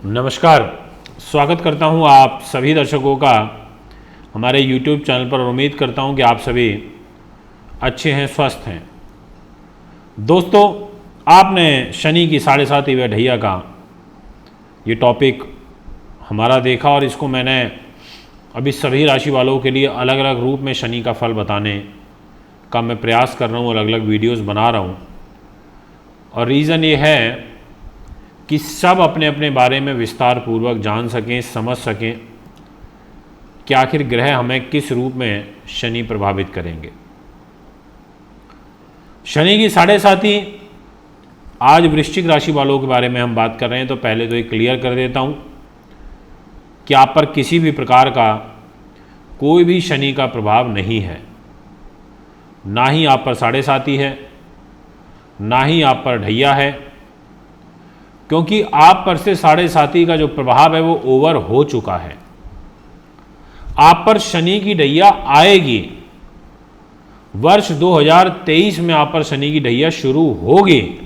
नमस्कार, स्वागत करता हूं आप सभी दर्शकों का हमारे YouTube चैनल पर और उम्मीद करता हूं कि आप सभी अच्छे हैं, स्वस्थ हैं। दोस्तों, आपने शनि की 7.5वीं ढैया का ये टॉपिक हमारा देखा और इसको मैंने अभी सभी राशि वालों के लिए अलग अलग रूप में शनि का फल बताने का मैं प्रयास कर रहा हूँ, अलग अलग वीडियोस बना रहा हूँ। और रीज़न ये है कि सब अपने अपने बारे में विस्तार पूर्वक जान सकें, समझ सकें कि आखिर ग्रह हमें किस रूप में शनि प्रभावित करेंगे। शनि की 7.5 आज वृश्चिक राशि वालों के बारे में हम बात कर रहे हैं। तो पहले तो ये क्लियर कर देता हूं कि आप पर किसी भी प्रकार का कोई भी शनि का प्रभाव नहीं है, ना ही आप पर 7.5 है, ना ही आप पर ढैया है, क्योंकि आप पर से 7.5 का जो प्रभाव है वो ओवर हो चुका है। आप पर शनि की ढैया आएगी, वर्ष 2023 में आप पर शनि की ढैया शुरू होगी।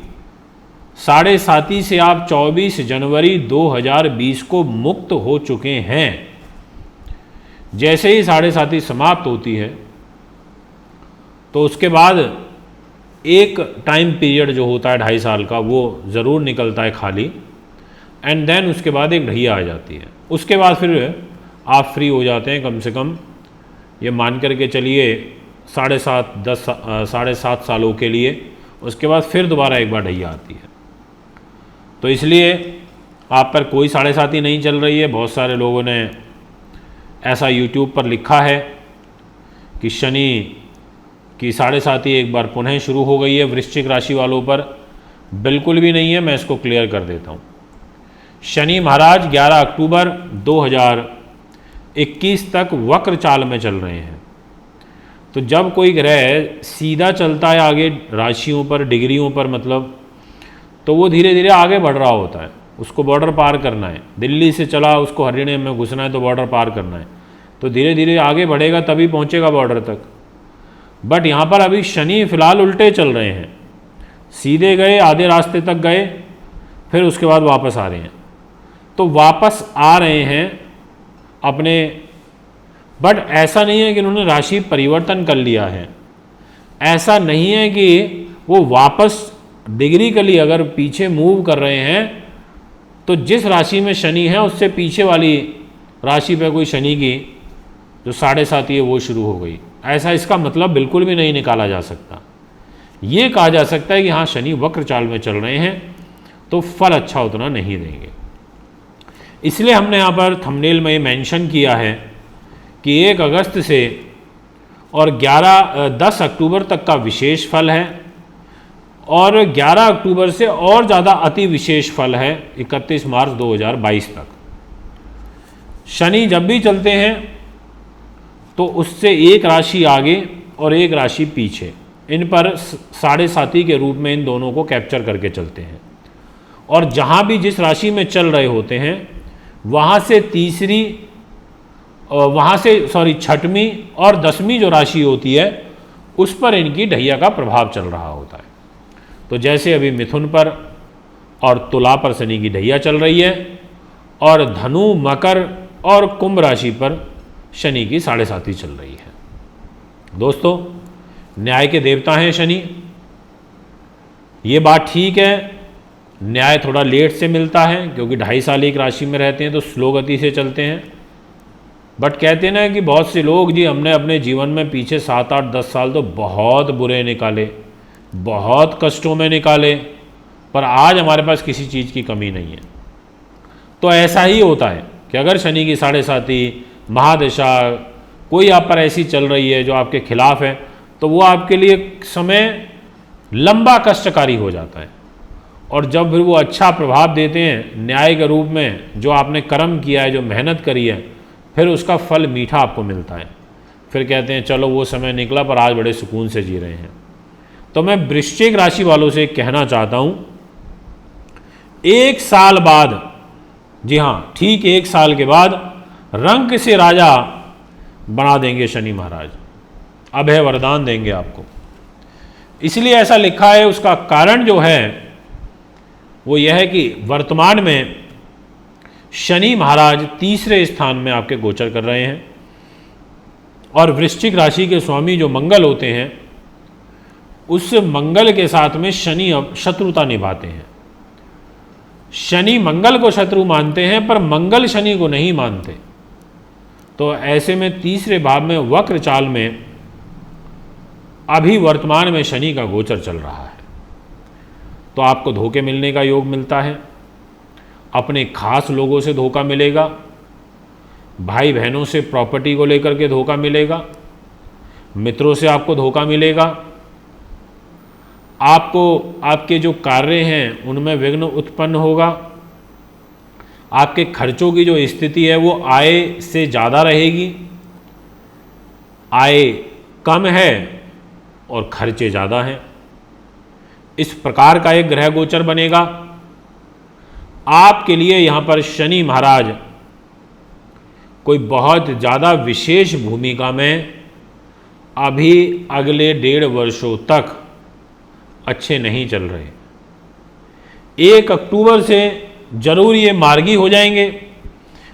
7.5 से आप 24 जनवरी 2020 को मुक्त हो चुके हैं। जैसे ही 7.5 समाप्त होती है तो उसके बाद एक टाइम पीरियड जो होता है 2.5 साल का, वो ज़रूर निकलता है खाली, एंड देन उसके बाद एक ढैया आ जाती है। उसके बाद फिर आप फ्री हो जाते हैं, कम से कम ये मान करके चलिए 7.5 सालों के लिए। उसके बाद फिर दोबारा एक बार ढैया आती है। तो इसलिए आप पर कोई 7.5 नहीं चल रही है। बहुत सारे लोगों ने ऐसा YouTube पर लिखा है कि शनि कि 7.5 एक बार पुनः शुरू हो गई है वृश्चिक राशि वालों पर। बिल्कुल भी नहीं है, मैं इसको क्लियर कर देता हूँ। शनि महाराज 11 अक्टूबर 2021 तक वक्र चाल में चल रहे हैं। तो जब कोई ग्रह सीधा चलता है आगे राशियों पर, डिग्रियों पर मतलब, तो वो धीरे धीरे आगे बढ़ रहा होता है। उसको बॉर्डर पार करना है। दिल्ली से चला, उसको हरियाणा में घुसना है तो बॉर्डर पार करना है, तो धीरे धीरे आगे बढ़ेगा तभी पहुँचेगा बॉर्डर तक। बट यहाँ पर अभी शनि फिलहाल उल्टे चल रहे हैं। सीधे गए, आधे रास्ते तक गए, फिर उसके बाद वापस आ रहे हैं। तो वापस आ रहे हैं अपने, बट ऐसा नहीं है कि उन्होंने राशि परिवर्तन कर लिया है। ऐसा नहीं है कि वो वापस डिग्रिकली अगर पीछे मूव कर रहे हैं तो जिस राशि में शनि है उससे पीछे वाली राशि पे कोई शनि की जो 7.5 है वो शुरू हो गई। ऐसा इसका मतलब बिल्कुल भी नहीं निकाला जा सकता। ये कहा जा सकता है कि हाँ, शनि वक्र चाल में चल रहे हैं तो फल अच्छा उतना नहीं देंगे। इसलिए हमने यहाँ पर थंबनेल में ये मेंशन किया है कि 1 अगस्त से और 10 अक्टूबर तक का विशेष फल है और 11 अक्टूबर से और ज़्यादा अति विशेष फल है 31 मार्च 2022 तक। शनि जब भी चलते हैं तो उससे एक राशि आगे और एक राशि पीछे, इन पर 7.5 के रूप में इन दोनों को कैप्चर करके चलते हैं। और जहाँ भी जिस राशि में चल रहे होते हैं वहाँ से छठवीं और 10वीं जो राशि होती है उस पर इनकी ढैया का प्रभाव चल रहा होता है। तो जैसे अभी मिथुन पर और तुला पर शनि की ढैया चल रही है और धनु, मकर और कुंभ राशि पर शनि की 7.5 चल रही है। दोस्तों, न्याय के देवता हैं शनि, ये बात ठीक है। न्याय थोड़ा लेट से मिलता है क्योंकि 2.5 साल एक राशि में रहते हैं तो स्लो गति से चलते हैं। बट कहते हैं ना कि बहुत से लोग, जी हमने अपने जीवन में पीछे 7, 8, 10 साल तो बहुत बुरे निकाले, बहुत कष्टों में निकाले, पर आज हमारे पास किसी चीज़ की कमी नहीं है। तो ऐसा ही होता है कि अगर शनि की 7.5 महादशा कोई आप पर ऐसी चल रही है जो आपके खिलाफ है तो वो आपके लिए समय लंबा कष्टकारी हो जाता है। और जब फिर वो अच्छा प्रभाव देते हैं न्याय के रूप में, जो आपने कर्म किया है, जो मेहनत करी है, फिर उसका फल मीठा आपको मिलता है। फिर कहते हैं चलो वो समय निकला पर आज बड़े सुकून से जी रहे हैं। तो मैं वृश्चिक राशि वालों से कहना चाहता हूँ, 1 साल बाद, जी हाँ ठीक 1 साल के बाद रंक से राजा बना देंगे शनि महाराज, अभय वरदान देंगे आपको। इसलिए ऐसा लिखा है। उसका कारण जो है वो यह है कि वर्तमान में शनि महाराज तीसरे स्थान में आपके गोचर कर रहे हैं और वृश्चिक राशि के स्वामी जो मंगल होते हैं, उस मंगल के साथ में शनि अब शत्रुता निभाते हैं। शनि मंगल को शत्रु मानते हैं पर मंगल शनि को नहीं मानते। तो ऐसे में तीसरे भाव में वक्र चाल में अभी वर्तमान में शनि का गोचर चल रहा है। तो आपको धोखे मिलने का योग मिलता है, अपने खास लोगों से धोखा मिलेगा, भाई बहनों से प्रॉपर्टी को लेकर के धोखा मिलेगा, मित्रों से आपको धोखा मिलेगा, आपको आपके जो कार्य हैं उनमें विघ्न उत्पन्न होगा, आपके खर्चों की जो स्थिति है वो आय से ज़्यादा रहेगी, आय कम है और खर्चे ज़्यादा हैं। इस प्रकार का एक ग्रह गोचर बनेगा। आपके लिए यहाँ पर शनि महाराज कोई बहुत ज़्यादा विशेष भूमिका में अभी अगले 1.5 वर्षों तक अच्छे नहीं चल रहे। 1 अक्टूबर से जरूर ये मार्गी हो जाएंगे,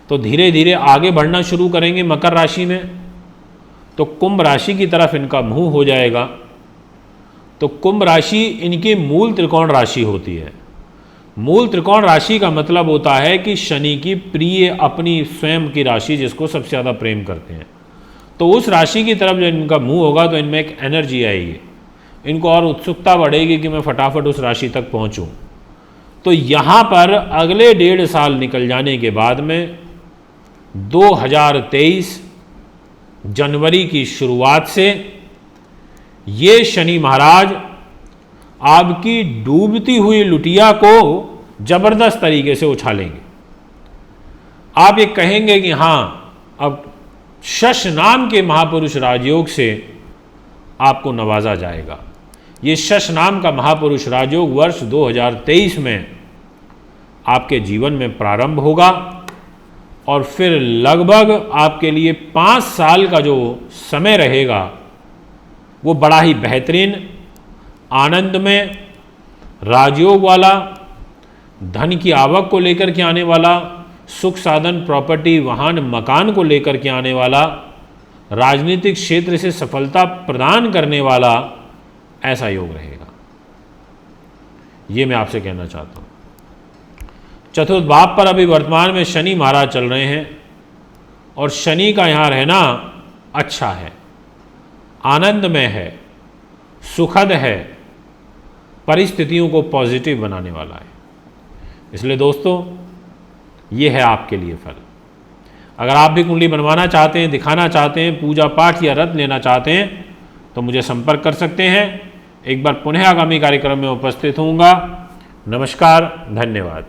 तो धीरे धीरे आगे बढ़ना शुरू करेंगे मकर राशि में, तो कुंभ राशि की तरफ इनका मुंह हो जाएगा। तो कुंभ राशि इनकी मूल त्रिकोण राशि होती है। मूल त्रिकोण राशि का मतलब होता है कि शनि की प्रिय अपनी स्वयं की राशि जिसको सबसे ज़्यादा प्रेम करते हैं, तो उस राशि की तरफ जब इनका मुंह होगा तो इनमें एक एनर्जी आएगी, इनको और उत्सुकता बढ़ेगी कि मैं फटाफट उस राशि तक पहुंचूं। तो यहाँ पर अगले 1.5 साल निकल जाने के बाद में 2023 जनवरी की शुरुआत से ये शनि महाराज आपकी डूबती हुई लुटिया को जबरदस्त तरीके से उछालेंगे। आप ये कहेंगे कि हाँ, अब शश नाम के महापुरुष राजयोग से आपको नवाजा जाएगा। ये शश नाम का महापुरुष राजयोग वर्ष 2023 में आपके जीवन में प्रारंभ होगा और फिर लगभग आपके लिए 5 साल का जो समय रहेगा वो बड़ा ही बेहतरीन, आनंद में, राजयोग वाला, धन की आवक को लेकर के आने वाला, सुख साधन, प्रॉपर्टी, वाहन, मकान को लेकर के आने वाला, राजनीतिक क्षेत्र से सफलता प्रदान करने वाला ऐसा योग रहेगा। ये मैं आपसे कहना चाहता हूँ। चतुर्थ भाव पर अभी वर्तमान में शनि महाराज चल रहे हैं और शनि का यहाँ रहना अच्छा है, आनंदमय है, सुखद है, परिस्थितियों को पॉजिटिव बनाने वाला है। इसलिए दोस्तों, ये है आपके लिए फल। अगर आप भी कुंडली बनवाना चाहते हैं, दिखाना चाहते हैं, पूजा पाठ या व्रत लेना चाहते हैं तो मुझे संपर्क कर सकते हैं। एक बार पुनः आगामी कार्यक्रम में उपस्थित होऊंगा। नमस्कार, धन्यवाद।